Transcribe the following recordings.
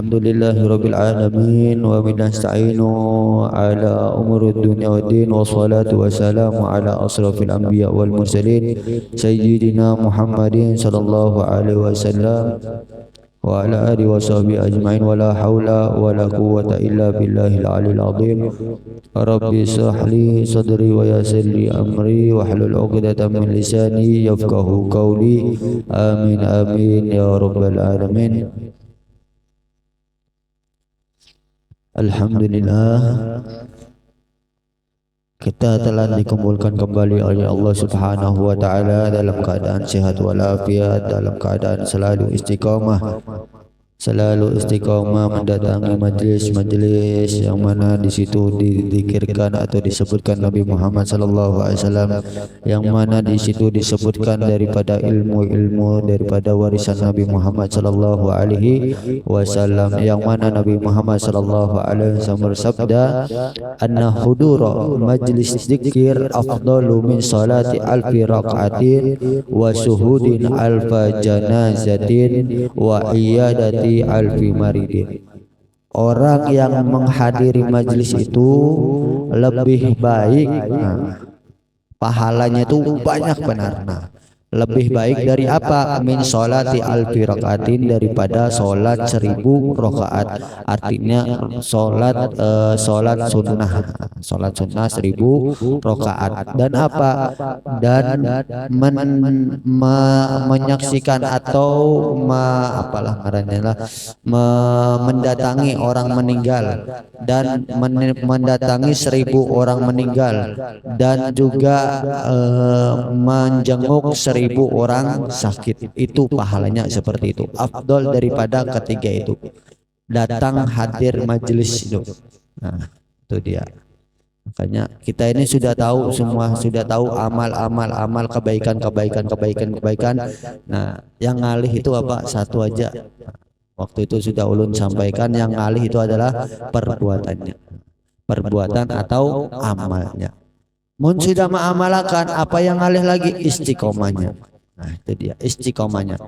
Alhamdulillahi rabbil alamin wa nasta'inu ala umuri dunya waddin wassalatu wassalamu ala asrafil anbiya wal mursalin sayyidina Muhammadin sallallahu alaihi wasallam wa ala alihi wa sahbihi ajma'in wa la hawla wa la quwwata illa billahil aliyil azim. Rabbi shrah li sadri wa yassir li amri wa hlul 'uqdatam min lisani yafqahu qawli. Amin amin ya rabbal alamin. Alhamdulillah, kita telah dikumpulkan kembali oleh Allah Subhanahu wa taala dalam keadaan sehat walafiat, dalam keadaan selalu istiqamah mendatangi majlis-majlis yang mana di situ dizikirkan atau disebutkan Nabi Muhammad sallallahu alaihi wasallam, yang mana di situ disebutkan daripada ilmu-ilmu daripada warisan Nabi Muhammad sallallahu alaihi wasallam, yang mana Nabi Muhammad sallallahu alaihi wasallam bersabda, anna hudura majlis dzikir afdalu min salati alfi raq'atin wa syuhudin alfa janazatin wa iyadati alfi maridin. Orang yang menghadiri majlis itu lebih baik, pahalanya itu banyak benar. Lebih baik dari apa? Min sholati alfi rakatin, daripada solat 1000 rakaat. Artinya solat sunnah 1000 rakaat. Dan apa? Dan menyaksikan atau mendatangi orang meninggal, dan mendatangi 1000 orang meninggal, dan juga menjenguk 1000 orang sakit. Itu pahalanya seperti itu, afdol daripada ketiga itu, datang hadir majelis itu. Nah, itu dia. Makanya kita ini sudah tahu semua, sudah tahu amal kebaikan. Nah, yang ngalih itu apa? Satu aja. Waktu itu sudah ulun sampaikan, yang ngalih itu adalah perbuatan atau amalnya. Mun sudah mengamalkan, apa yang ngalih lagi? Istiqomahnya. Nah, itu dia, istiqomahnya.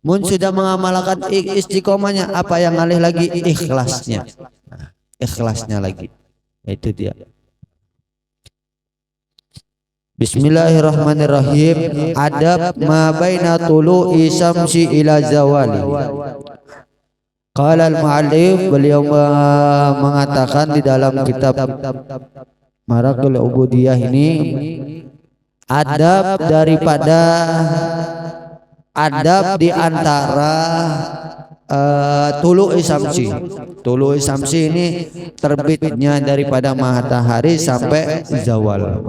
Mun sudah mengamalkan istiqomahnya, apa yang ngalih lagi? Ikhlasnya. Nah, ikhlasnya lagi. Itu dia. Bismillahirrahmanirrahim. Adab ma baina tulu'i syamsi ila zawali. Qala al-mu'allif, beliau mengatakan di dalam kitab Marakul Ubudiyah ini, adab di antara tulu'i syamsi. Tulu'i syamsi ini terbitnya daripada matahari sampai zawal.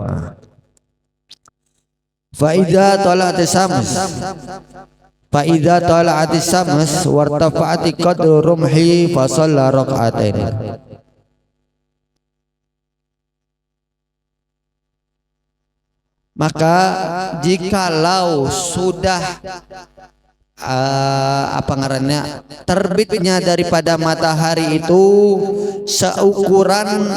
Fa idza tala'atis syams wartafa'ati qadru rumhi fa shalla rak'atain. Maka jikalau sudah terbitnya daripada matahari itu seukuran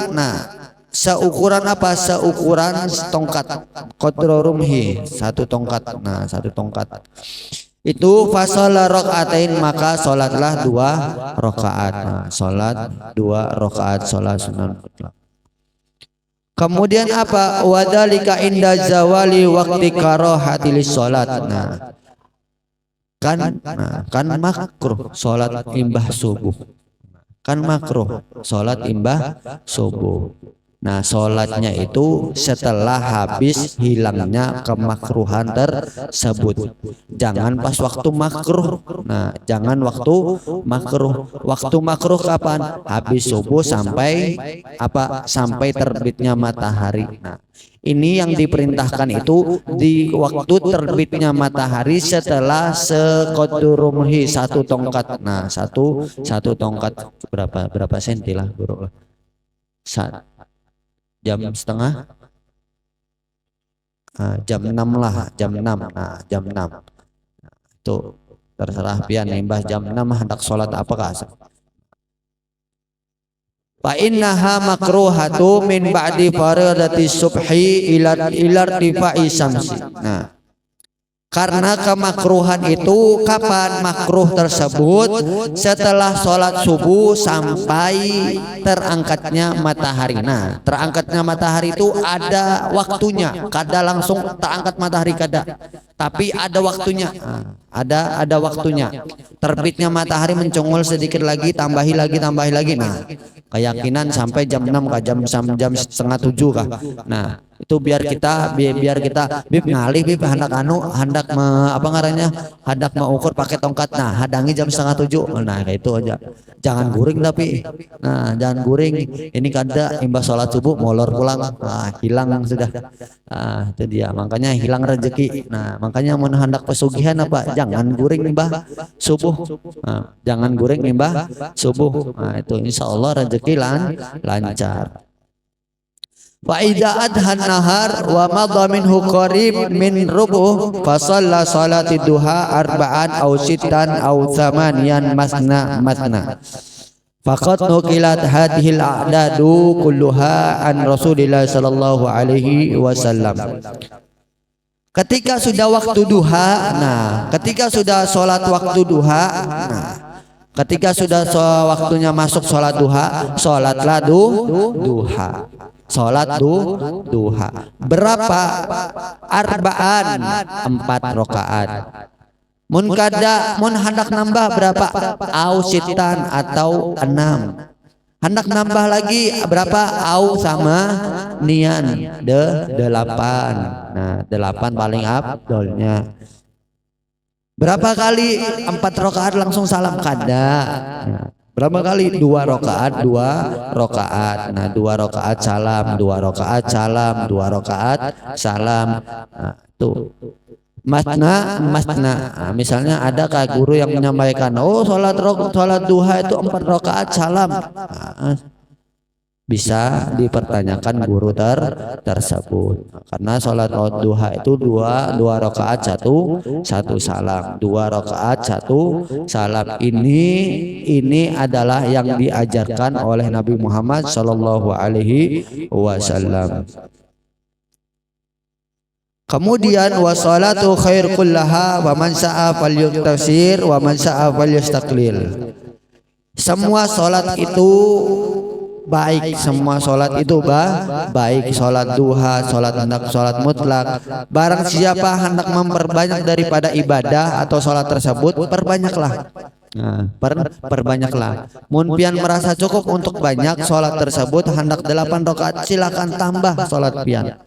apa? Seukuran tongkat, qadru rumhi, satu tongkat. Nah, satu tongkat itu fasala rakaatain, maka salatlah 2 rakaat. Nah, salat 2 rakaat, salat sunnah. Kemudian apa? Wadzalika inda zawali waqti karahati lis-shalat. Nah, kan makruh salat imbah subuh. Kan makruh salat imbah subuh. Nah, salatnya itu setelah habis hilangnya kemakruhan tersebut. Jangan pas waktu makruh. Nah, jangan waktu makruh. Waktu makruh kapan? Habis subuh sampai apa? Sampai terbitnya matahari. Nah, ini yang diperintahkan itu di waktu terbitnya matahari setelah seqadrumhi, satu tongkat. Nah, satu tongkat berapa senti lah, bro? Jam setengah, jam 6 lah, jam 6. Nah, jam 6 itu terserah pian nimbah jam 6 hendak sholat apakah? Fa innaha makruhatu min ba'di faridati subhi ila irtifai syamsi. Nah, Karena kemakruhan itu kapan makruh tersebut? Setelah sholat subuh sampai terangkatnya matahari. Nah, terangkatnya matahari itu ada waktunya. Kada langsung terangkat matahari kada, tapi ada waktunya. Ada waktunya. Terbitnya matahari mencungul sedikit lagi, tambahi lagi. Nah, keyakinan sampai jam 6 kah, jam setengah 7 kah. Nah, itu biar kita bib ngalih bib hendak apa ngarannya, hendak mengukur pakai tongkat. Nah, hadangi jam setengah 7. Nah, kayak itu aja. Jangan guring tapi. Nah, jangan guring. Ini kada imbas sholat subuh molor pulang. Nah, hilang sudah. Nah, itu dia. Makanya hilang rezeki. Nah, makanya mau hendak pesugihan apa? Jangan guring imbah subuh. Nah, jangan guring imbah subuh. Nah, itu insya Allah rezeki lancar. Fa idza adhan nahar wa madha minhu qarib min rubuh fa shalla salati duha arba'an aw sittan aw thamaniyan masna. Faqad nuqilat hadhil a'dadu kulluha an Rasulillah sallallahu alaihi wasallam. Ketika sudah waktu duha, nah, ketika sudah sholat waktu duha, nah, ketika sudah waktunya masuk sholat duha, sholatlah duha. Sholat duha berapa? Arba'an, 4 rakaat. Mun hendak nambah berapa? Ausitan atau 6. Hendak nambah lagi berapa? Au sama nian 8. Nah, 8 paling abdolnya. Berapa kali 4 rakaat langsung salam kada? Nah, berapa kali? 2 rakaat. Nah, 2 rakaat salam, 2 rakaat salam, 2 rakaat salam. Nah, tuh. Masna. Nah, misalnya ada guru yang menyampaikan, oh sholat duha itu 4 rakaat salam. Nah, bisa dipertanyakan guru tersebut, karena sholat duha itu dua rakaat satu salam, 2 rakaat 1 salam. Ini adalah yang diajarkan oleh Nabi Muhammad Shallallahu Alaihi Wasallam. Kemudian wassalatu khair kullaha wa man sa'a falyuktasir wa man sa'a falyastaqlil. Semua salat itu baik, semua salat itu baik, salat duha, salat hendak, salat mutlak. Barang siapa hendak memperbanyak daripada ibadah atau salat tersebut, perbanyaklah. Nah, perbanyaklah. Mun pian merasa cukup untuk banyak salat tersebut, hendak 8 rakaat, silakan tambah salat pian.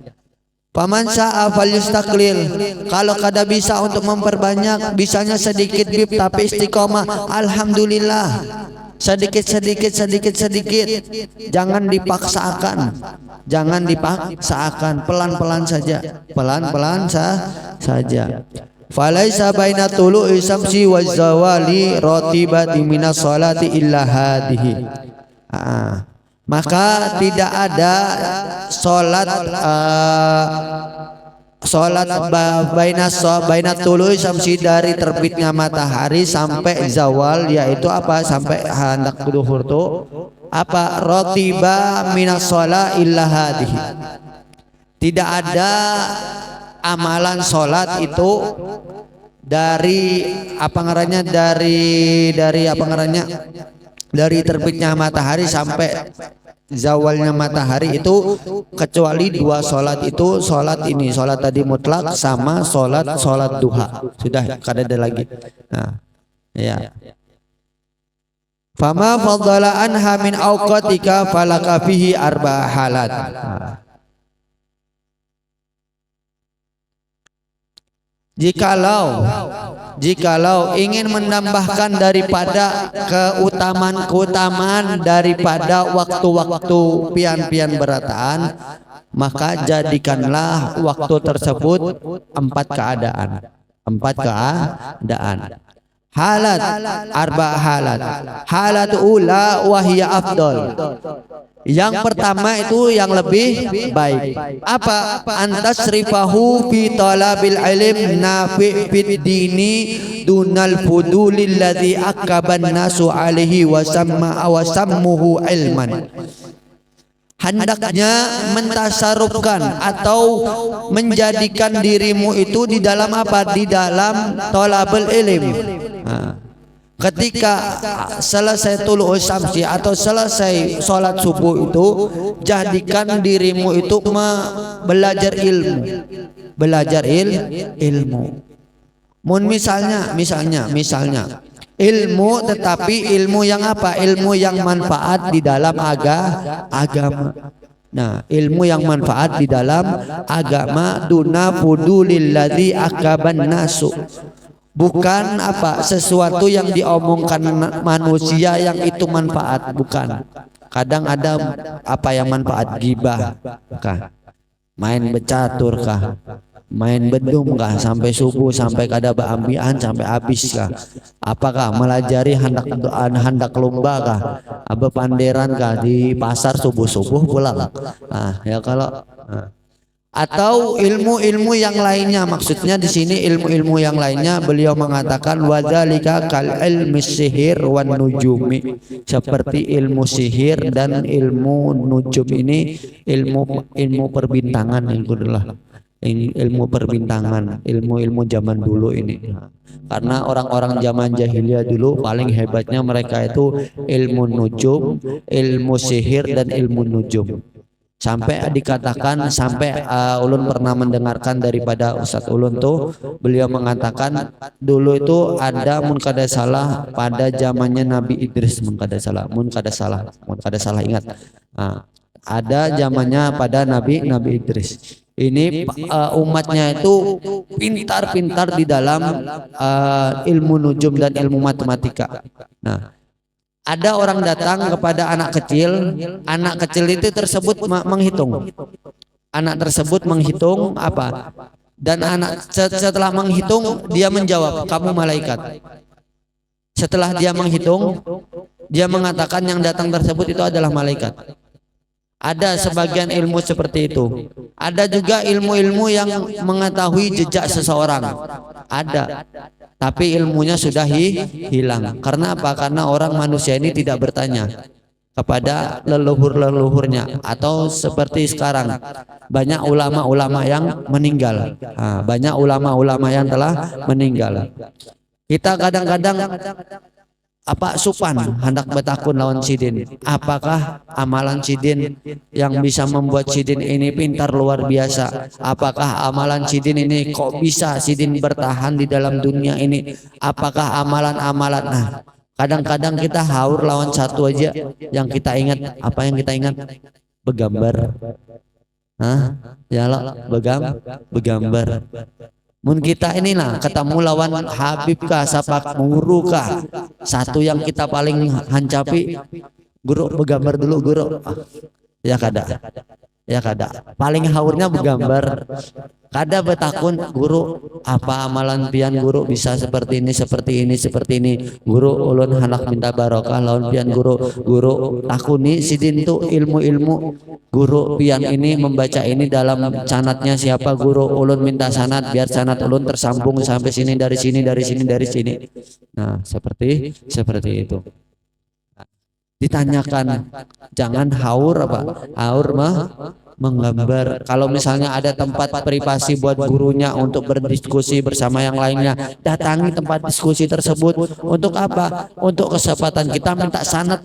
Paman sa'a falyastaqlil. Kalau kada bisa untuk memperbanyak, bisanya sedikit bib tapi istiqomah, alhamdulillah. Sedikit. Jangan dipaksakan, pelan-pelan saja. Falaisa baina tulu'i syamsi waz zawali ratibati minas salati illa hadhihi. Maka tidak ada sholat baina tulu'i syamsi, dari terbitnya matahari sampai zawal, yaitu apa? Sampai hendak duhur tuh apa? Ratiba minas sholat illa hadhihi. Tidak ada amalan sholat itu dari apa ngarannya, dari terbitnya matahari sampai zawalnya matahari itu, kecuali 2 sholat itu, sholat tadi mutlak sama sholat duha. Sudah kada ada lagi. Nah, ya. Fama faddala anha min awqatika falaka fihi 4 halat. Jikalau ingin menambahkan daripada keutamaan daripada waktu-waktu pian-pian berataan, maka jadikanlah waktu tersebut 4 keadaan. Halat, 4 halat. Halat ula wahiyya afdol. Yang pertama itu yang lebih baik. Apa? Antasrifahu fi talabil ilm nafi' fid dini dunal fudulil ladzi akaban nasu alaihi wa sammuhu ilman. hendaknya mentasarufkan atau menjadikan dirimu itu di dalam apa? Di dalam thalabul ilm. Ketika selesai tulu'us syamsi atau selesai sholat subuh itu, jadikan dirimu itu belajar ilmu, belajar ilmu. Mun misalnya ilmu, tetapi ilmu yang apa? Ilmu yang manfaat di dalam agama. Nah, ilmu yang manfaat di dalam agama, duna fudulil ladzi akaban nasu. Bukan apa? Sesuatu yang diomongkan manusia yang itu manfaat, bukan. Kadang ada apa yang manfaat, gibah kah? Main becatur kah? Main bedum kah sampai subuh, sampai kada baambian sampai habis kah? Apakah melajari hendak lomba kah? Apa panderan kah di pasar subuh-subuh pulang? Nah, ya kalau atau ilmu-ilmu yang lainnya, maksudnya di sini ilmu-ilmu yang lainnya, beliau mengatakan wadzalika kal ilmi sihir wan nujumi, seperti ilmu sihir dan ilmu nujum. Ini ilmu perbintangan, ilmu perbintangan, ilmu zaman dulu ini. Karena orang-orang zaman jahiliyah dulu paling hebatnya mereka itu ilmu nujum, ilmu sihir dan ilmu nujum. Sampai dikatakan, ulun pernah mendengarkan daripada Ustadz Ulun tuh, beliau mengatakan dulu itu ada mun kada salah pada zamannya Nabi Idris, mun kada salah ingat. Nah, ada zamannya pada Nabi Idris. Ini umatnya itu pintar-pintar di dalam ilmu nujum dan ilmu matematika. Nah, ada orang datang kepada anak kecil itu tersebut menghitung. Anak tersebut menghitung apa? Dan anak setelah menghitung dia menjawab, kamu malaikat. Setelah dia menghitung, dia mengatakan yang datang tersebut itu adalah malaikat. Ada sebagian ilmu seperti itu. Ada juga ilmu-ilmu yang mengetahui jejak seseorang. Ada. Tapi ilmunya sudah hilang. Karena apa? Karena orang manusia ini tidak bertanya kepada leluhur-leluhurnya. Atau seperti sekarang, banyak ulama-ulama yang meninggal. Banyak ulama-ulama yang telah meninggal. Kita kadang-kadang supan hendak betakun lawan sidin. Apakah amalan sidin yang bisa membuat sidin ini pintar luar biasa? Apakah amalan sidin ini kok bisa sidin bertahan di dalam dunia ini? Apakah amalan-amalan? Nah, kadang-kadang kita haur lawan satu aja yang kita ingat. Apa yang kita ingat? Begambar. Ya lah, begambar. Mun kita inilah ketemu lawan Habib kah, sapak guru kah, satu yang kita paling hancapi, guru begambar dulu guru. Ya kada paling haurnya begambar. Kada betakun guru, apa amalan pian guru bisa seperti ini guru ulun hendak minta barokah lawan pian guru takuni sidin tu ilmu guru pian ini membaca ini dalam sanatnya siapa guru, ulun minta sanat biar sanat ulun tersambung sampai sini dari sini. Nah, seperti itu. Ditanyakan, jangan haur menggambar. Kalau misalnya ada tempat privasi buat gurunya untuk berdiskusi bersama yang lainnya, datangi tempat diskusi tersebut. Untuk apa? Untuk kesempatan kita minta sanad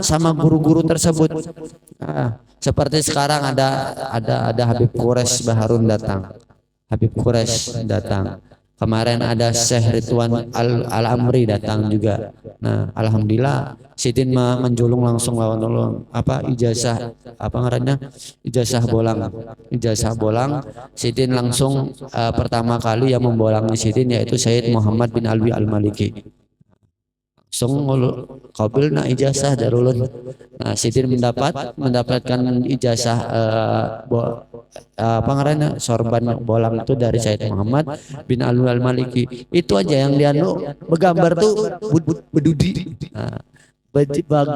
sama guru-guru tersebut. Nah, seperti sekarang ada Habib Quraisy Baharun datang. Kemarin ada Syekh Ridwan Al-Amri datang juga. Nah, alhamdulillah sidin menjulung langsung lawan ijazah bolang. Sidin langsung pertama kali yang membolangi sidin yaitu Sayyid Muhammad bin Alwi Al-Maliki. Langsung qabil ijazah darulun. Nah, sidin mendapatkan ijazah sorban bolang itu dari Sayyid Muhammad bin Alwi Al-Maliki. Itu aja yang dianu begambar tuh bedudi. Nah,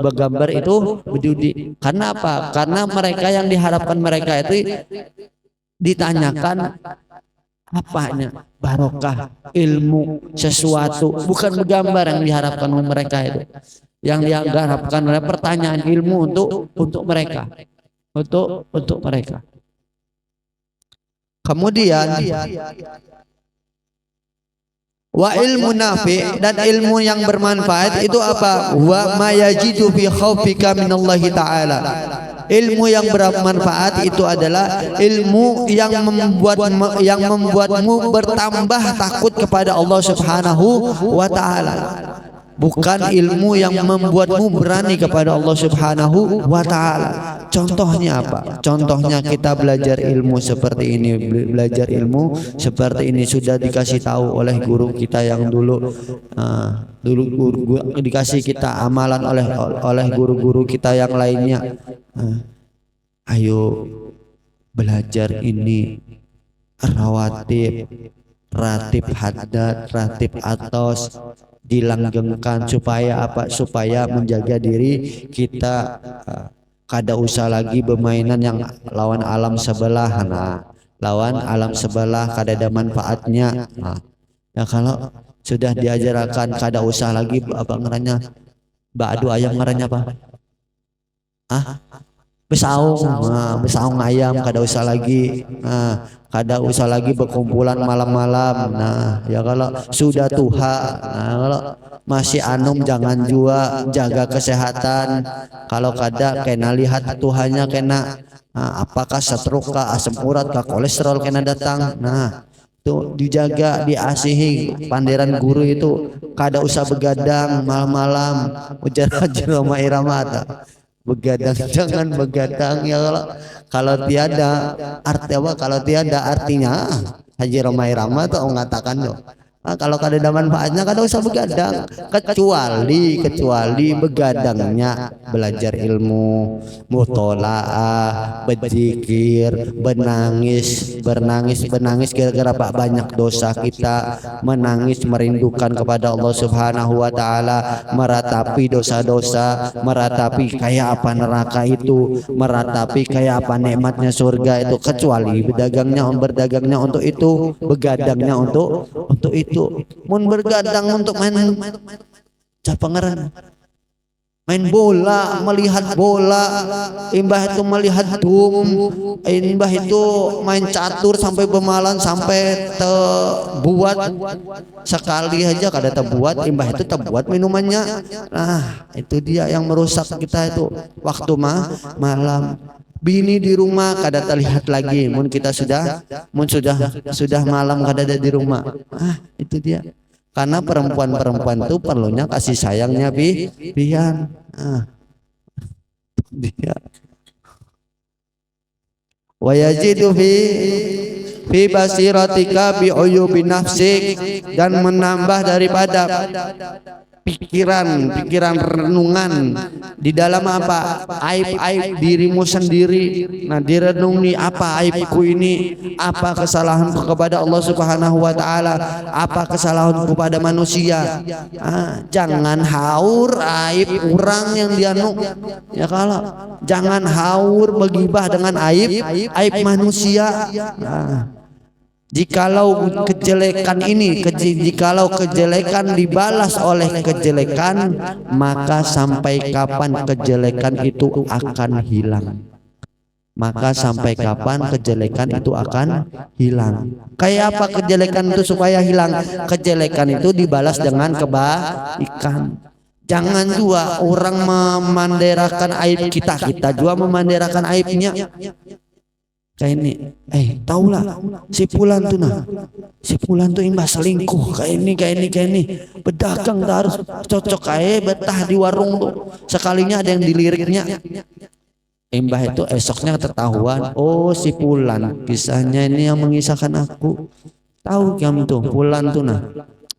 begambar itu bedudi. Karena apa? Karena mereka yang diharapkan mereka itu ditanyakan apanya? Barokah, ilmu, sesuatu, bukan begambar yang diharapkan mereka itu. Yang diharapkan adalah pertanyaan ilmu untuk mereka. untuk mereka. Kemudian wa ilmu nafi, dan ilmu yang bermanfaat itu apa? Wa ma yajidu fi khaufika minallahi ta'ala. Ilmu yang bermanfaat itu adalah ilmu yang membuatmu bertambah takut kepada Allah Subhanahu wa taala. Bukan ilmu yang membuatmu berani kepada Allah Subhanahu wa taala. Contohnya apa? Contohnya kita belajar ilmu seperti ini, belajar ilmu seperti ini sudah dikasih tahu oleh guru kita yang dulu dikasih kita amalan oleh guru-guru kita yang lainnya. Ayo belajar ini rawatib, ratib haddad, ratib atos, dilanggengkan supaya apa? Supaya menjaga diri kita kada usah lagi bermainan yang lawan alam sebelah. Nah, lawan alam sebelah kada ada manfaatnya. Nah, ya kalau sudah diajarkan kada usah lagi apa ngarannya? Ba'du ayam ngarannya apa? Besaung, besaung ayam kada usah lagi. Kada usah lagi berkumpulan malam-malam. Nah, ya kalau sudah tuha, nah kalau masih anum jangan jua, jaga kesehatan. Kalau kada kena lihat Tuhannya kena apakah stroke kah, asam urat kah, kolesterol kena datang. Nah, itu dijaga, diasihi. Panderan guru itu kada usah begadang malam-malam, ujar Roma Irama. Begadang jangan begadang ya kalau tiada arti apa, kalau tiada artinya Haji Romai Rama tuh mengatakan tuh kalau kada ada manfaatnya kada usah begadang, kecuali begadangnya belajar ilmu, mutolaah, berzikir, bernangis gara-gara banyak dosa kita, menangis merindukan kepada Allah Subhanahu wa taala, meratapi dosa-dosa, meratapi kayak apa neraka itu, meratapi kayak apa nikmatnya surga itu, kecuali berdagangnya untuk itu, begadangnya untuk itu. Mun bergadang untuk main main bola, melihat bola, imbah itu melihat imbah itu main catur sampai bemalan, sampai terbuat sekali aja kada terbuat, imbah itu terbuat minumannya. Nah, itu dia yang merusak kita itu waktu malam. Bini di rumah kada terlihat lagi, mun kita sudah malam kada ada di rumah. Itu dia. Karena perempuan itu perlunya kasih sayangnya pian. Dia. Wa yajidu fi basiratika bi uyubi nafsik, dan menambah daripada pikiran renungan di dalam apa? Aib dirimu sendiri. Nah, direnungi apa aibku ini, apa kesalahanku kepada Allah Subhanahu wa taala, apa kesalahanku kepada manusia. Jangan haur aib orang yang dianu. Ya kalau jangan haur begibah dengan aib manusia. Jikalau kejelekan dibalas oleh kejelekan, maka sampai kapan kejelekan itu akan hilang? Kayak apa kejelekan itu supaya hilang? Kejelekan itu dibalas dengan kebaikan. Jangan juga orang memanderakan aib kita juga memanderakan aibnya. Kayak ini, taulah si Fulan tuh imbah selingkuh, kayak ini, pedagang harus cocok betah di warung tuh, sekalinya ada yang diliriknya, imbah itu esoknya ketahuan, oh si Fulan, kisahnya ini yang mengisahkan aku, tahu kamu tuh Fulan tuh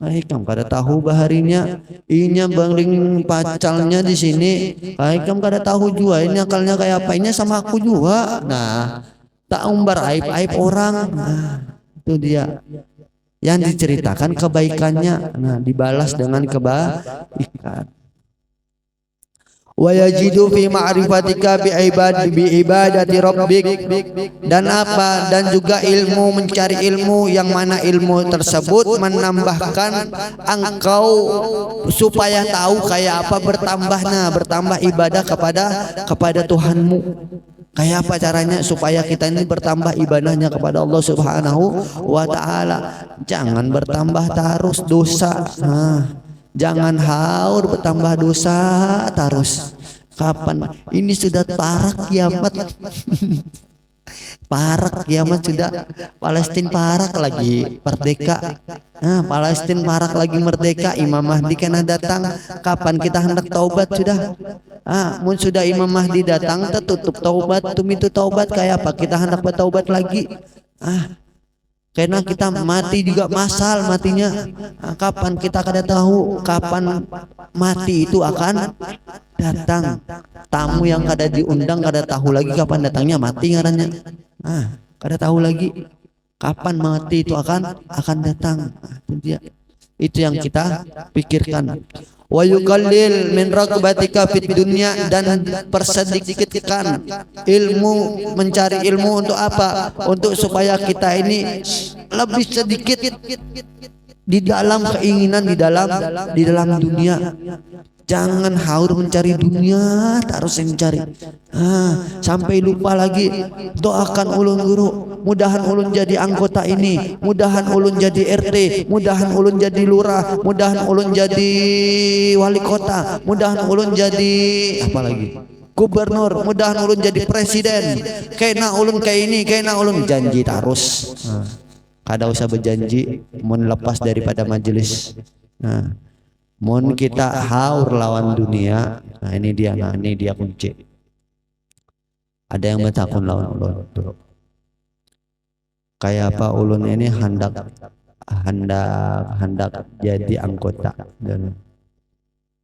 kamu kada tahu baharinya, inya bangling pacalnya di sini, kamu kada tahu juga ini akalnya kayak apa, ini sama aku juga, nah. Tak umbar aib orang. Nah, itu dia yang diceritakan kebaikannya. Nah, dibalas dengan kebaikan. Wa yajidu fi ma'rifatika bi ibadati rabbik, dan apa? Dan juga ilmu, mencari ilmu yang mana ilmu tersebut menambahkan engkau supaya tahu kayak apa bertambah ibadah kepada Tuhanmu. Kayak apa caranya supaya kita ini bertambah ibadahnya kepada Allah Subhanahu wa taala? Jangan bertambah terus dosa. Jangan haur bertambah dosa terus. Kapan? Ini sudah parah kiamat. Parak kiamat sudah. Palestina parak lagi merdeka. Palestina parak lagi merdeka. Imam Mahdi kena datang. Kapan kita hendak taubat sudah? Mun sudah Imam Mahdi datang tertutup taubat. Itu taubat kayak apa? Kita hendak bertaubat lagi. Karena kita mati juga masal matinya. Kapan kita kada tahu kapan mati itu akan datang. Tamu yang kada diundang kada tahu lagi kapan datangnya, mati ngarannya. Kada tahu lagi kapan mati itu akan datang. Itu dia. Itu yang kita pikirkan. Wa yuqallil min raqbatika fid dunya, dan persedikitkan ilmu, mencari ilmu untuk apa? Untuk supaya kita ini lebih sedikit di dalam keinginan di dalam dunia. Jangan haur mencari dunia, terus mencari. Sampai lupa lagi. Doakan ulun guru, mudahan ulun jadi anggota ini, mudahan ulun jadi RT, mudahan ulun jadi lurah, mudahan ulun jadi wali kota, mudahan ulun jadi apa lagi? Gubernur, mudahan ulun jadi presiden. Kena ulun kayak ini, kena ulun janji terus. Kada usah berjanji mun lepas daripada majelis. Mun kita haur lawan dunia, ini dia kunci. Ada yang bertakun lawan ulun. Kayak apa ulun ini hendak jadi anggota dan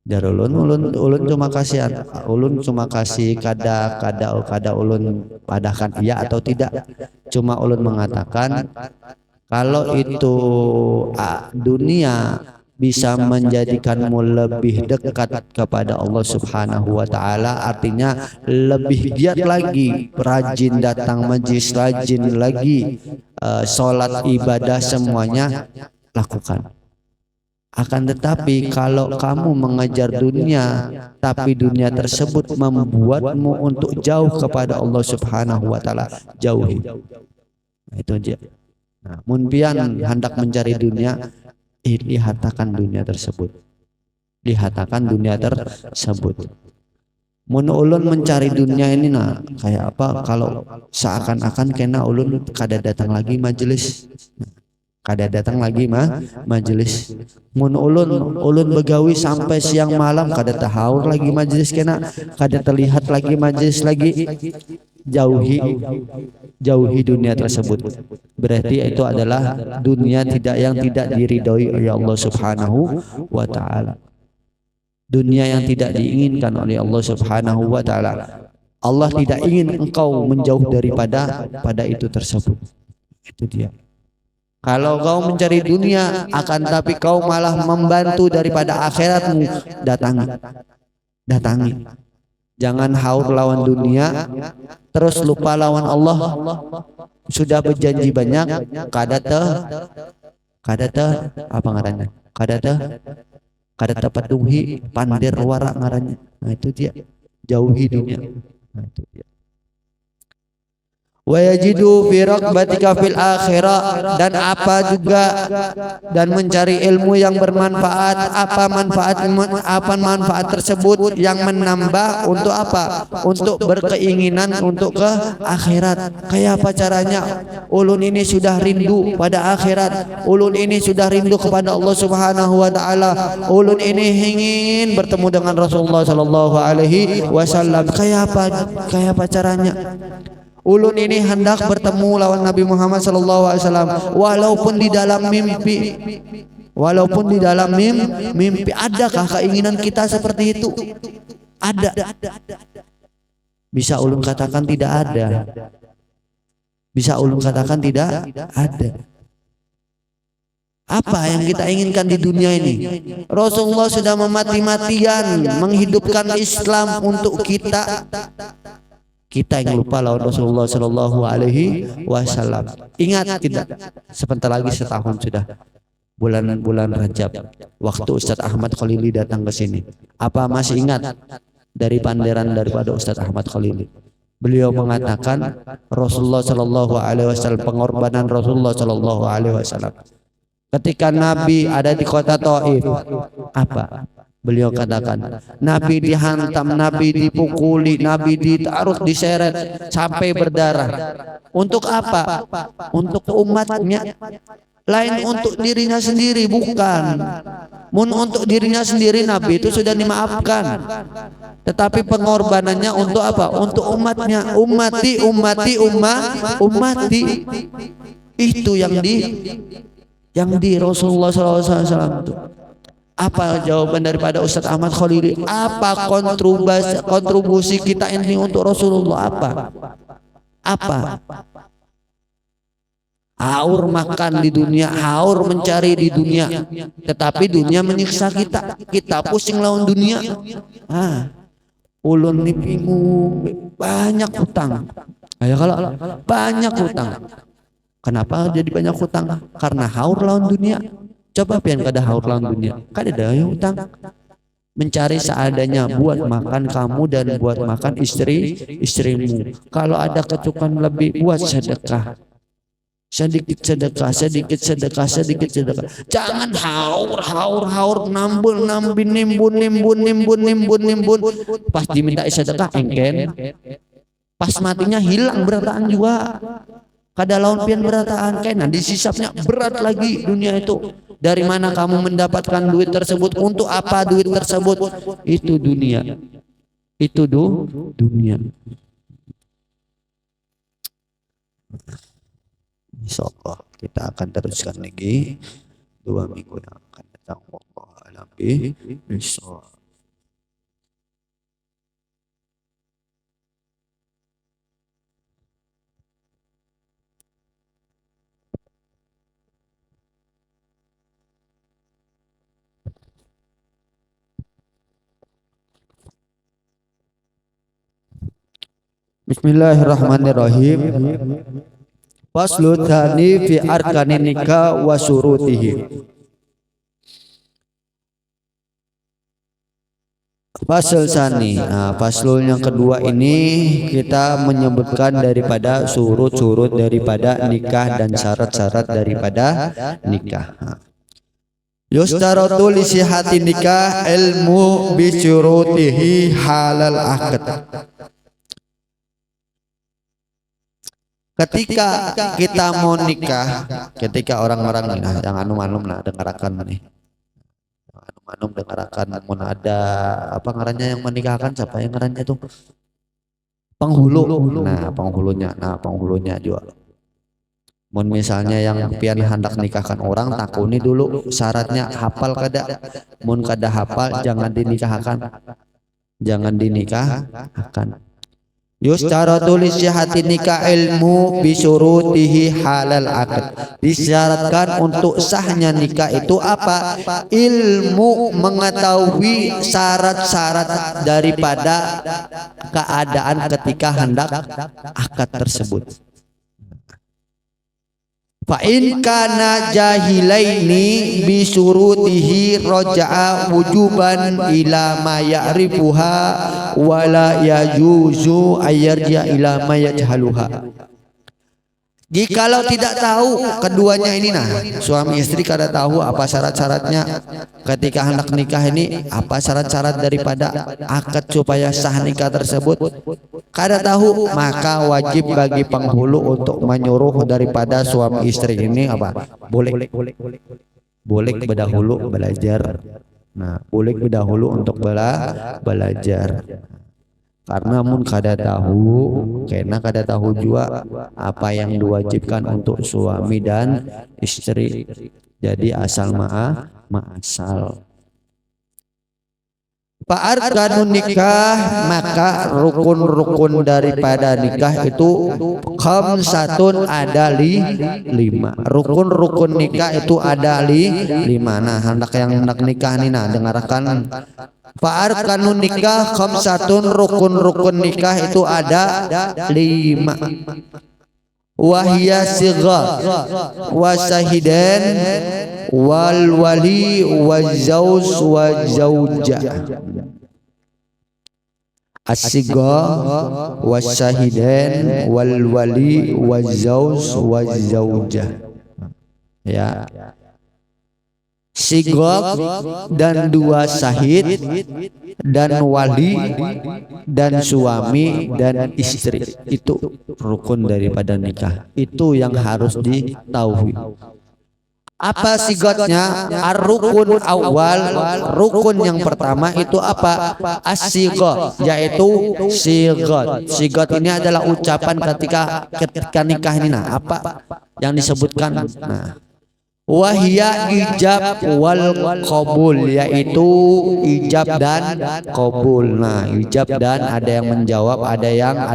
ulun cuma kasihan, ulun cuma kasih kada ulun padahkan iya atau tidak. Cuma ulun mengatakan kalau itu dunia bisa menjadikanmu lebih dekat kepada Allah Subhanahu wa taala, artinya lebih giat lagi, rajin datang majlis, rajin lagi salat ibadah semuanya lakukan. Akan tetapi kalau kamu mengejar dunia tapi dunia tersebut membuatmu untuk jauh kepada Allah Subhanahu wa taala, jauhi. Itu aja. Mun pian hendak mencari dunia, lihatakan dunia tersebut. Mun ulun mencari dunia ini kayak apa? Kalau seakan-akan kena ulun kada datang lagi majelis. Majelis. Mun ulun begawi sampai siang malam kada tahaur lagi majelis kena, kada terlihat lagi majelis lagi. Jauhi dunia tersebut. Berarti itu adalah dunia yang tidak diridhoi oleh Allah Subhanahu wa taala. Dunia yang tidak diinginkan oleh Allah Subhanahu wa taala. Allah tidak ingin engkau menjauh daripada itu tersebut. Itu dia. Kalau kau mencari dunia akan tapi kau malah membantu daripada akhiratmu, datangi. Jangan haur lawan dunia terus lupa lawan Allah. Sudah berjanji banyak, kada apa ngarannya? Kada patuhi, pandir warak ngarannya. Itu dia. Jauhi dunia. Itu dia. Wa yajidu fi raqbatika fil akhirah, dan apa juga dan mencari ilmu yang bermanfaat. Apa manfaat tersebut yang menambah untuk apa? Untuk berkeinginan untuk ke akhirat. Kayak apa caranya? Ulun ini sudah rindu pada akhirat. Ulun ini sudah rindu kepada Allah Subhanahu wa taala. Ulun ini ingin bertemu dengan Rasulullah sallallahu alaihi wasallam. Kayak apa caranya? Ulun ini hendak bertemu lawan Nabi Muhammad sallallahu alaihi wasallam walaupun di dalam mimpi. Adakah keinginan kita seperti itu? Ada. Bisa ulun katakan tidak ada. Bisa ulun katakan tidak ada. Apa yang kita inginkan di dunia ini? Rasulullah sudah memati-matian menghidupkan Islam untuk kita. Kita yang lupa lawan Rasulullah Sallallahu Alaihi Wasallam. Ingat tidak? Sebentar lagi setahun sudah bulan Rajab. Waktu Ustadz Ahmad Khalili datang ke sini. Apa masih ingat dari panderan daripada Ustadz Ahmad Khalili? Beliau mengatakan Rasulullah Shallallahu Alaihi Wasallam, pengorbanan Rasulullah Shallallahu Alaihi Wasallam ketika Nabi ada di kota Taif, apa beliau katakan? Nabi dihantam, Nabi dipukuli, Nabi ditaruh, diseret sampai berdarah. Untuk apa? Untuk umatnya. Lain untuk dirinya sendiri, bukan. Untuk dirinya sendiri Nabi itu sudah dimaafkan. Tetapi pengorbanannya untuk apa? Untuk umatnya. Ummati. Itu yang di Rasulullah SAW itu. Apa jawaban daripada Ustadz Ahmad Khalili? Apa kontribusi kita ini untuk Rasulullah? Apa? Haur makan di dunia, haur mencari di dunia, tetapi dunia menyiksa kita. Kita pusing lawan dunia. Ulun nih bingung, banyak hutang. Kalau banyak hutang. Kenapa jadi banyak hutang? Karena haur lawan dunia. Coba pian kada haur lawan dunia, kada ada hutang. Mencari seadanya buat makan kamu dan buat makan istrimu. Kalau ada kecukupan lebih, buat sedekah. Sedikit sedekah. Jangan haur, nimbun. Pas diminta sedekah engken. Pas matinya hilang berataan juga. Kada lawan pian berataan kena disisapnya berat lagi dunia itu. Dari mana kamu mendapatkan duit tersebut? Untuk apa duit tersebut? Itu dunia. Dunia. Insyaallah kita akan teruskan lagi 2 minggu yang akan datang. Wallahu a'lam bishawab. Bismillahirrahmanirrahim. Faslu tsani fi arkanin nikah wa syurutihi. Fasal tsani. Faslul yang kedua ini kita menyebutkan daripada surut-surut daripada nikah dan syarat-syarat daripada nikah. Yustaratu li sihhati nikah ilmu bi syurutihi halal aqd. Ketika kita mau nikah, ketika orang-orang yang anum-anum lah dengarkan nih, anum-anum dengarkan, mau ada apa ngarannya yang menikahkan, siapa yang ngarannya itu penghulu. Penghulunya juga. Mau misalnya yang pian hendak nikahkan orang, takuni dulu syaratnya hafal kada. Mun kada hafal jangan dinikahkan. Yustaratu li sihhati nikah ilmu bi syurutihi halal aqd. Disyaratkan untuk sahnya nikah itu apa? Ilmu, mengetahui syarat-syarat daripada keadaan ketika hendak akad tersebut. Fa in kana jahilaini bi syurutihi raja'a wujuban ila ma ya'rifuha wa la yajuzu ayyarja ila ma yajhaluha. Jikalau tidak tahu keduanya ini, suami istri kada tahu apa syarat-syaratnya ketika hendak nikah ini, apa syarat-syarat daripada akad supaya sah nikah tersebut kada tahu, maka wajib bagi penghulu untuk menyuruh daripada suami istri ini apa? Boleh berdahulu belajar. Boleh berdahulu untuk belajar. Karena mun kada tahu, kena kada tahu juga apa yang diwajibkan untuk suami dan istri. Jadi asal ma'asal. Fa'arkanun nikah, maka rukun-rukun daripada nikah itu khamsatun, ada 5. Rukun-rukun nikah itu ada 5. Hendak yang hendak nikah nih dengarkan. Fa'arkanun nikah khamsatun, rukun-rukun nikah itu ada 5. Wahia sighar wa sahidan wal wali wa zauz wa zauja. as-sigha wasyahidain wal wali wazauj wazaujah. Ya, sigha dan dua syahid dan wali dan suami dan istri, itu rukun daripada nikah. Itu yang harus diketahui. Apa sigotnya? Ar-rukun awal, rukun yang pertama itu apa? As-sigha, yaitu sigot. Sigot ini adalah ucapan ketika nikah ini. Nah, apa yang disebutkan? Nah, wahia ijab wal qabul, yaitu ijab dan qabul. Nah, ijab dan ada yang menjawab, ada yang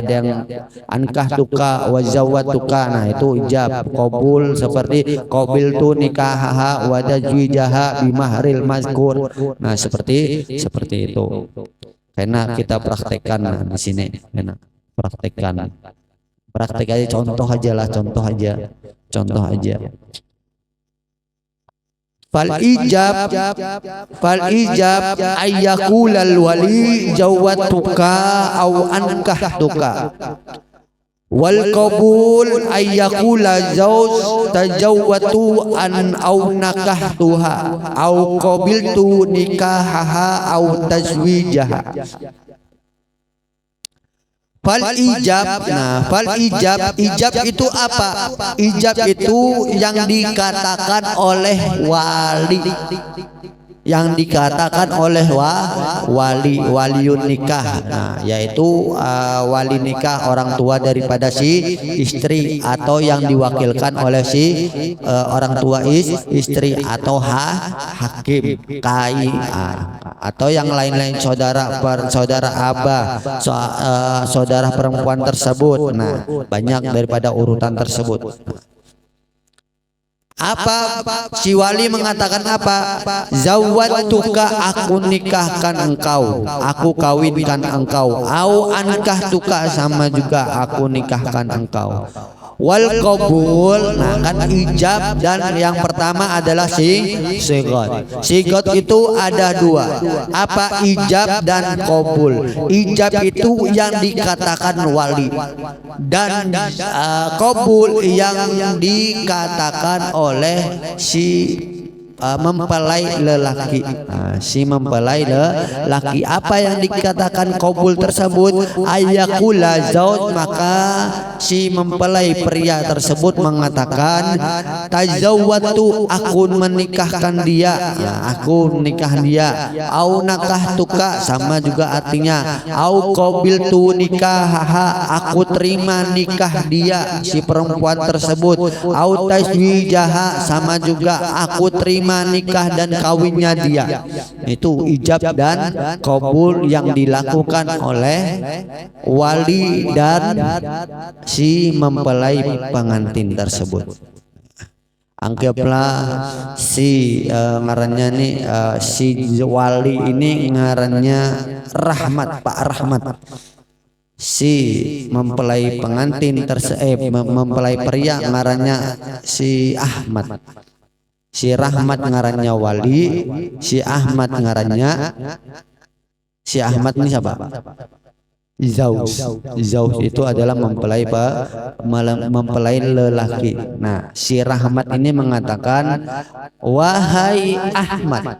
ankah tuka wa zawatuka. Nah, itu ijab. Qabul seperti qabil tu nikahaha wa tajwijaha bimahril mazkur. Nah, seperti itu. Karena kita praktekkan di sini, karena praktek aja, contoh aja. Fal ijab ayyaqulal wali jawatuka au ankahtuka, wal qabul ayyaqula zauj tajawwatu an au nakahtuha au qabiltu nikahaha au tazwijaha. Fal ijab, nah fal ijab itu apa? Ijab itu yang dikatakan oleh wali, yang dikatakan oleh waliun nikah. Nah, yaitu wali nikah orang tua daripada si istri, atau yang diwakilkan oleh si orang tua istri, atau hakim, atau yang lain-lain, saudara abah, saudara perempuan tersebut. Nah, banyak daripada urutan tersebut. Apa si wali mengatakan apa? Zawwatuka, aku nikahkan engkau, aku kawinkan engkau. Au ankahtuka, sama juga aku nikahkan engkau. Wal qabul, nah kan ijab dan yang pertama adalah sigot. Sigot itu ada dua. Apa? Ijab dan qabul. Ijab itu yang dikatakan wali, dan qabul yang dikatakan oleh si mempelai lelaki. Si mempelai lelaki. Apa yang dikatakan qabul tersebut? Ayyaqula zauj, maka si mempelai pria tersebut mengatakan tazawwatu, aku menikahkan dia, ya aku nikah dia. Au nakahtuka, sama juga artinya. Au qabiltu nikahaha, aku terima nikah dia, si perempuan tersebut. Au tazwijaha, sama juga aku terima nikah dan kawinnya dia. Itu ijab dan qabul yang dilakukan oleh wali dan si mempelai pengantin tersebut. Anggaplah si ngarannya nih, si wali ini ngarannya Rahmat, Pak Rahmat. Si mempelai pengantin mempelai pria ngarannya si Ahmad. Si Rahmat ngarannya wali, si Ahmad ngarannya, si Ahmad ini siapa? Zauj itu adalah mempelai lelaki. Nah, si Rahmat ini mengatakan, wahai Ahmad,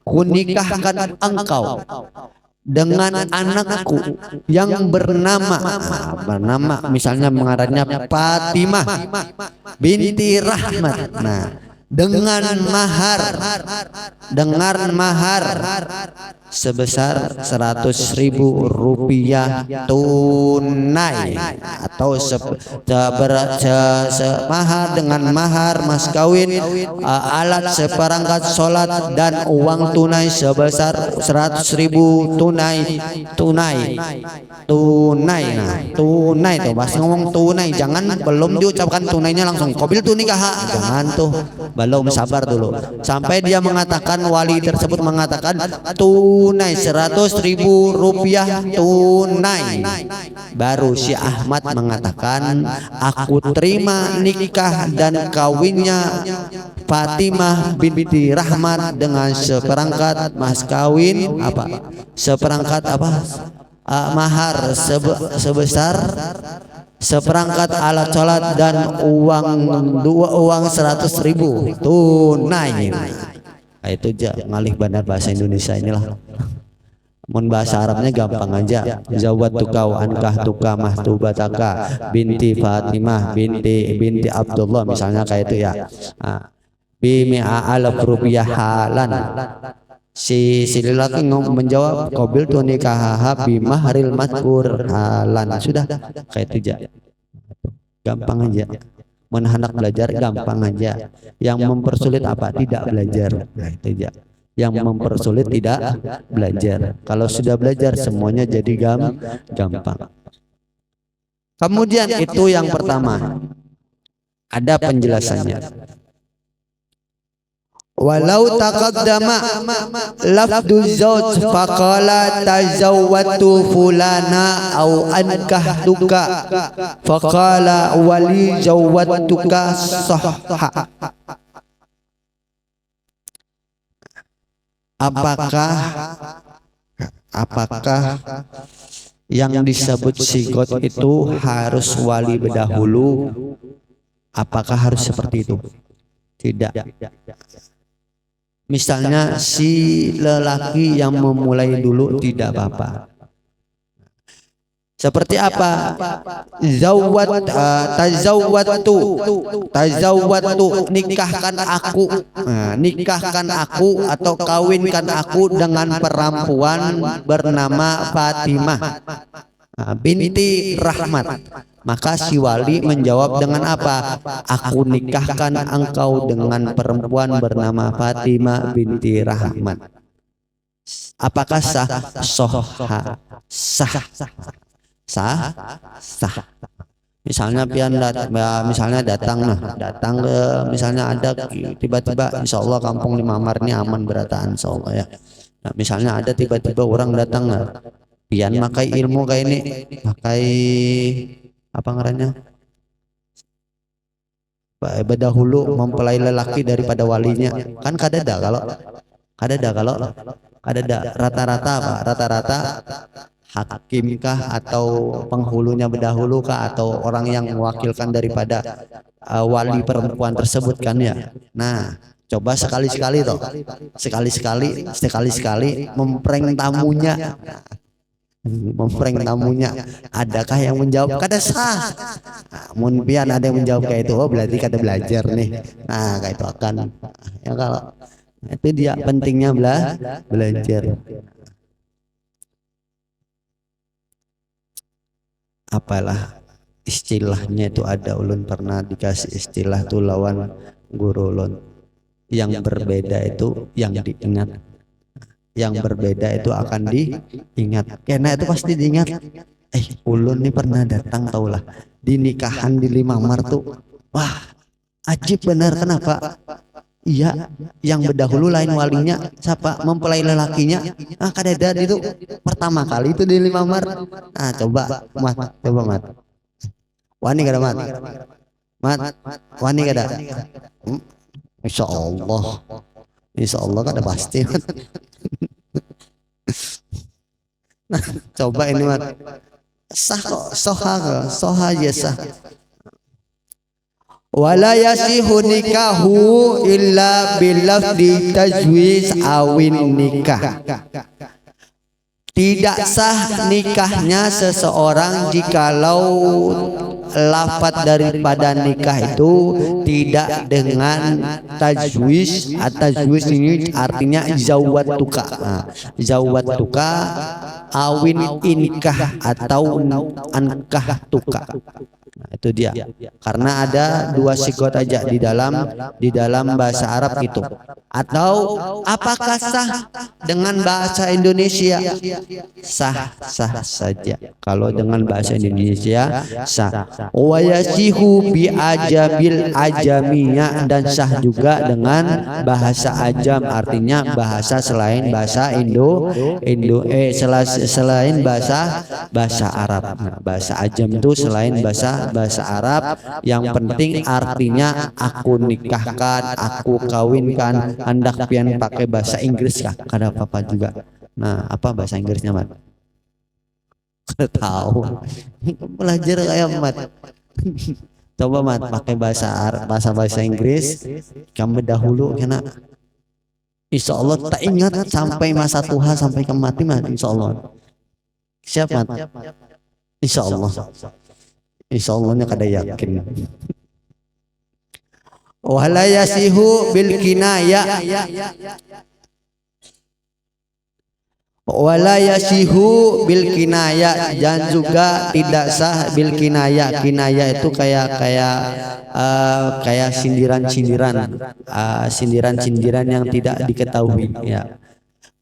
kunikahkan engkau dengan anakku yang bernama misalnya mengarannya Fatimah binti Rahmat. Nah, dengan mahar sebesar 100.000 rupiah tunai, atau mahar dengan mahar mas kawin, alat seperangkat sholat, dan uang tunai sebesar 100.000 tunai. Nah, tunai tuh pasti ngomong tunai, jangan belum diucapkan tunainya langsung qabil tu nikah, jangan tuh, belum, sabar dulu sampai dia mengatakan, wali tersebut mengatakan tunai 100.000 rupiah tunai, baru si Ahmad mengatakan, aku terima nikah dan kawinnya Fatimah binti Rahmat dengan seperangkat mas kawin, seperangkat mahar sebesar seperangkat alat sholat dan uang 100.000 tunai. Nah, itu aja ngalih bandar bahasa Indonesia inilah. Mun bahasa Arabnya gampang aja. Zawwatuka wa ankahtuka mahtubataka binti Fatimah binti Abdullah misalnya kayak itu ya. Bi mi'a alaf rupiah halan. Si lelaki menjawab qabil tu nikahaha bi mahril madkur halan. Sudah kayak itu aja. Gampang aja. Mun hendak belajar gampang aja. Yang mempersulit apa? Tidak belajar. Nah, itu aja. Yang mempersulit tidak belajar. Kalau sudah belajar semuanya jadi gampang. Kemudian itu yang pertama. Ada penjelasannya. Walau taqaddama lafdu zauj faqala tazawwatu fulana au ankahtuka faqala wali zawwatuka sahha. Apakah yang disebut sigot itu harus wali berdahulu? Apakah harus seperti itu? Tidak. Misalnya si lelaki yang memulai dulu tidak apa-apa. Seperti apa? Tazawwatu nikahkan aku. Nah, nikahkan aku atau kawinkan aku dengan perempuan bernama Fatimah binti Rahmat. Maka si wali menjawab dengan apa? Aku nikahkan engkau dengan perempuan bernama Fatimah binti Rahmat. Apakah sah? Sah. Misalnya misalnya datang ke misalnya ada tiba-tiba insya Allah kampung Lima Mar ini aman berataan insya Allah ya. Nah, misalnya ada tiba-tiba orang datang pian makai ilmu kayak ini, pakai apa ngarannya? Berdahulu mempelai lelaki daripada walinya. Kan kadada rata-rata apa? Rata-rata hakimkah atau penghulunya berdahulu kah atau orang yang mewakilkan daripada wali perempuan tersebut kan ya. Nah, coba sekali-sekali mempreng tamunya. Adakah yang menjawab kada sah? Mun pian ada yang menjawab kayak itu, oh berarti kada belajar nih. Nah, kayak itu akan ya kalau itu dia pentingnya belajar. Apalah istilahnya itu ada, ulun pernah dikasih istilah tuh lawan guru ulun. Yang berbeda itu yang diingat, yang berbeda itu akan diingat. Karena itu pasti diingat. Ulun nih pernah datang taulah di nikahan di Lima Mar tuh. Wah, ajib benar. Kenapa? Iya, yang berdahulu lain walinya siapa? Mempelai lelakinya. Kadada itu pertama kali itu di Lima Mar. Coba mat. Wani kada mat? Wani kada? Insya Allah kada pasti. Nah, coba ini mat. Sah kok, soha aja sah. Wala yasihu nikahu illa bilafdi tajwiz awin nikah. Tidak sah nikahnya seseorang jikalau lafaz daripada nikah itu tidak dengan tajwiz. Tajwiz ini artinya zawwatuka. Zawwatuka awin inkah atau ankahtuka. Nah, itu dia. Karena ada dua sigot aja di dalam bahasa Arab itu. Atau apakah sah dengan bahasa Indonesia? Sah saja. Kalau dengan bahasa Indonesia sah. Wa yasihu bi ajabil ajaminya, dan sah juga dengan bahasa ajam, artinya bahasa selain bahasa selain bahasa Arab. Nah, bahasa ajam itu selain bahasa Arab, yang penting artinya aku nikahkan, aku kawinkan. Hendak pian pakai bahasa Inggris kah? Kada apa-apa juga. Nah, apa bahasa Inggrisnya, Mat? Tahu. Belajar kayak mat. Coba mat pakai bahasa Inggris. Kamu dahulu kena. Insya Allah tak ingat sampai masa Tuhan sampai ke mati mat. Insya Allah. Siap mat. Insya Allah. Insya Allahnya kada yakin. Wala yasihu bil kinaya. Wala yasihu bil kinaya, dan juga tidak sah bil kinaya. Kinaya itu kayak sindiran yang tidak diketahui ya.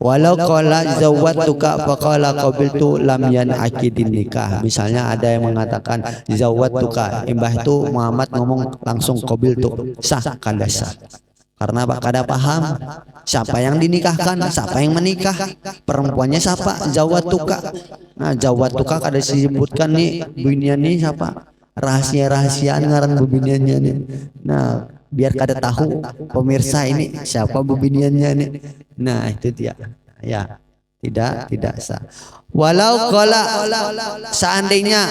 Walau qala zawwatuka faqala qabiltu lam yan'aqidin nikah. Misalnya ada yang mengatakan zawwatuka, imbah itu Muhammad ngomong langsung qabiltu, sah kada sah. Karena kada paham siapa yang dinikahkan, siapa yang menikah, perempuannya siapa, zawwatuka. Nah, zawwatuka kada disebutkan nih binian nih siapa, rahasia-rahasiaan ngaran biniannya nih. Nah, biar kada tahu pemirsa ini siapa biniannya nih. Nah, itu dia. Ya, tidak sah. Walau qala, seandainya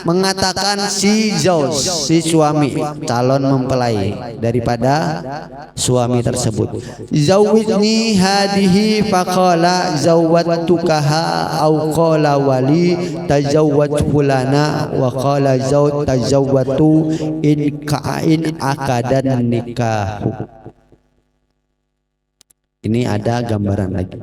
mengatakan si zauj, si suami, calon mempelai daripada suami tersebut, zawwijni hadihi faqala zawwatukaha au qala wali tazawwaj fulana wa qala zauj tazawwatu in akadan nikahu. Ini ada gambaran lagi.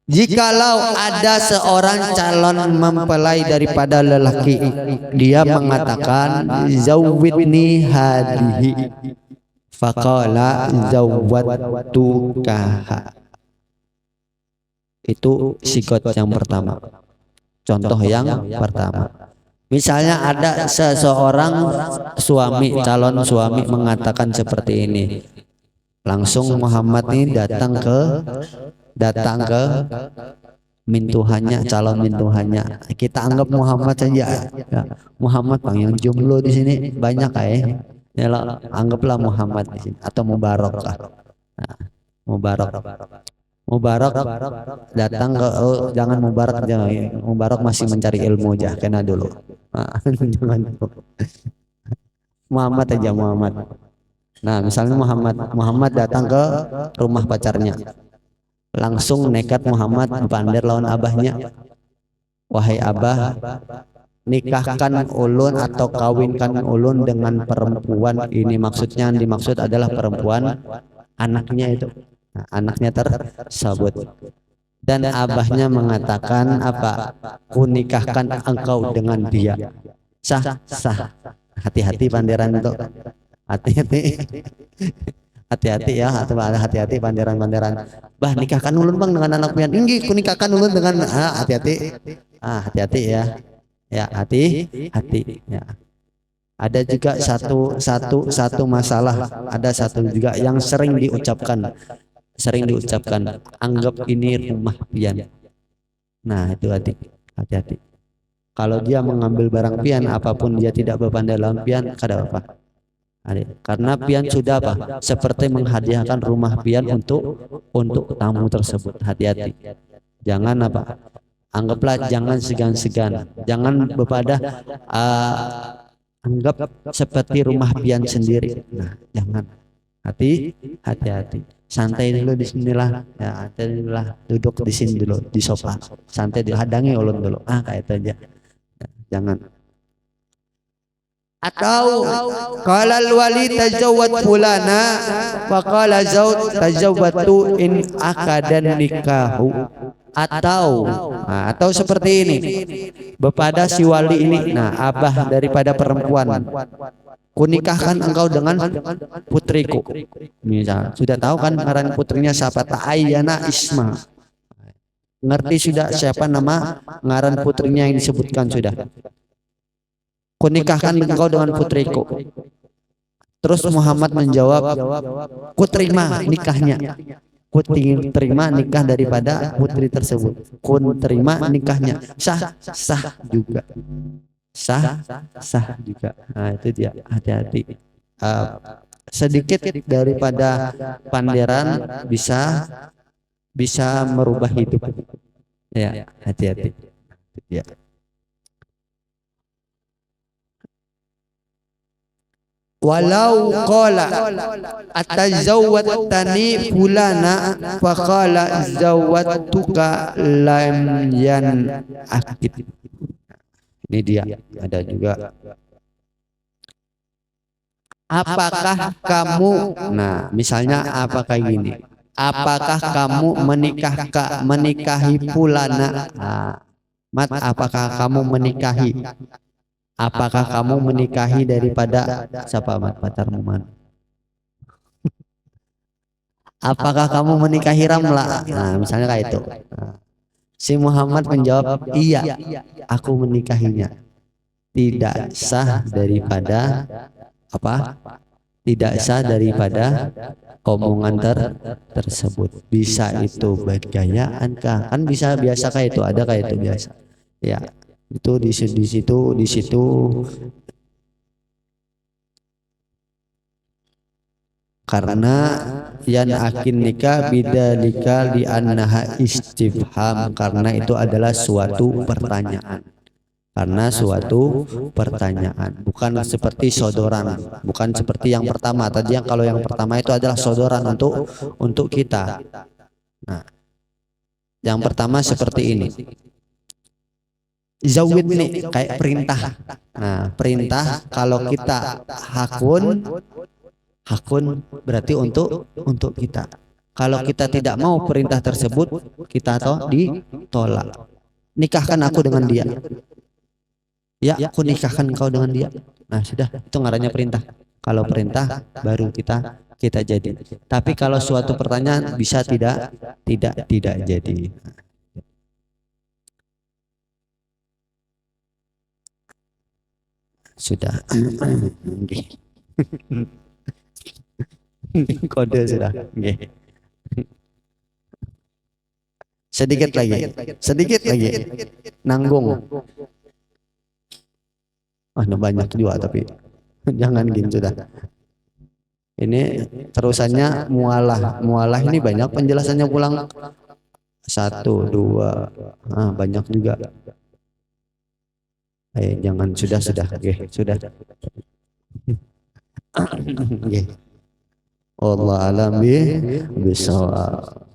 Jikalau ada seorang calon mempelai daripada lelaki, dia mengatakan zawwidni hadihi faqala zawwatukaha. Itu sigot yang pertama. Contoh yang pertama. Misalnya ada seseorang suami, calon suami mengatakan seperti ini. Langsung Muhammad ini datang ke mintuhannya, calon mintuhannya. Kita anggap Muhammad saja. Ya, Muhammad bang yang jomblo di sini banyak ya. Anggaplah Muhammad di sini atau Mubarak lah. Nah, Mubarak datang ke jangan Mubarak, jangan. Mubarak masih mencari ilmu aja, kena dulu. Jangan Muhammad aja Muhammad. Nah, misalnya Muhammad datang ke rumah pacarnya. Langsung nekat Muhammad bandir lawan abahnya. Wahai abah, nikahkan ulun atau kawinkan ulun dengan perempuan ini. Maksudnya yang dimaksud adalah perempuan anaknya itu. Nah, anaknya tersebut. Dan abahnya mengatakan apa? Kunikahkan engkau dengan dia. Sah. Hati-hati panderan itu. Hati-hati ya, hati-hati panderan-panderan. Bah, nikahkan ulun bang dengan anak pian. Inggi ku nikahkan ulun dengan hati-hati. Hati-hati ya. Ya, hati-hati ya. Ada juga satu masalah, ada satu juga yang sering diucapkan. Anggap ini rumah pian. Nah, itu hati-hati. Kalau dia mengambil barang pian apapun dia tidak berpandai lawan pian, kada apa. Karena pian sudah apa? Seperti menghadiahkan rumah pian untuk tamu tersebut. Hati-hati. Jangan apa? Anggaplah jangan segan-segan. Jangan bepada anggap seperti rumah pian sendiri. Nah, jangan. Hati-hati. Santai dulu di sinilah. Ya, adalah duduk di sini dulu di sofa. Santai dihadangi ulun dulu. Kayak itu aja. Jangan. Atau qala al-wali tazawwad fulana wa qala zauj tazawwatu in akadan nikahu. Atau seperti ini, bepada si wali ini, nah abah daripada perempuan, kunikahkan engkau dengan putriku. Misal sudah tahu kan ngaran putrinya siapa? Ta'ayyana isma. Ngerti sudah siapa nama ngaran putrinya yang disebutkan sudah. Kunikahkan engkau dengan putriku. Terus Muhammad menjawab, ku terima nikahnya. Ku terima nikah daripada putri tersebut. Ku terima nikahnya. Sah juga. Sah juga. Nah, itu dia, hati-hati. Sedikit daripada panderan bisa merubah hidup. Ya, hati-hati. Ya. Walau qala atazawwatani fulana faqala zawwatuka lam yan akid. Ini dia ada juga. Apakah kamu, nah misalnya apa kayak gini, apakah kamu menikahi fulana? Nah, mat, apakah kamu menikahi? Apakah kamu menikahi daripada siapa, mat, pacarmu, mat? Apakah kamu menikahi Ramla? Nah misalnya kayak itu. Nah, si Muhammad menjawab, iya, aku menikahinya. Tidak sah daripada apa? Tidak sah daripada omongan tersebut. Bisa itu bergayaan kah? Kan bisa biasa kayak itu, ada kayak itu biasa. Ya, itu di situ karena yan akin nikah bidzalika li annaha istifham, karena itu adalah suatu pertanyaan. Karena suatu pertanyaan, bukan seperti sodoran, bukan seperti yang pertama tadi. Yang kalau yang pertama itu adalah sodoran untuk kita. Nah, yang pertama seperti ini, zawid nih kayak perintah. Nah, perintah kalau kita hakun berarti untuk kita. Kalau kita tidak mau perintah tersebut, kita ditolak. Nikahkan aku dengan dia. Ya, aku nikahkan kau dengan dia. Nah, sudah, itu ngarannya perintah. Kalau perintah baru kita jadi. Tapi kalau suatu pertanyaan bisa tidak jadi. Sudah. Kode sudah. Sedikit lagi. Nanggung. Banyak juga tapi jangan gini sudah. Ini terusannya mualah ini banyak penjelasannya pulang. 1, 2, banyak juga. Jangan sudah. Sudah. Allah alam bisawab.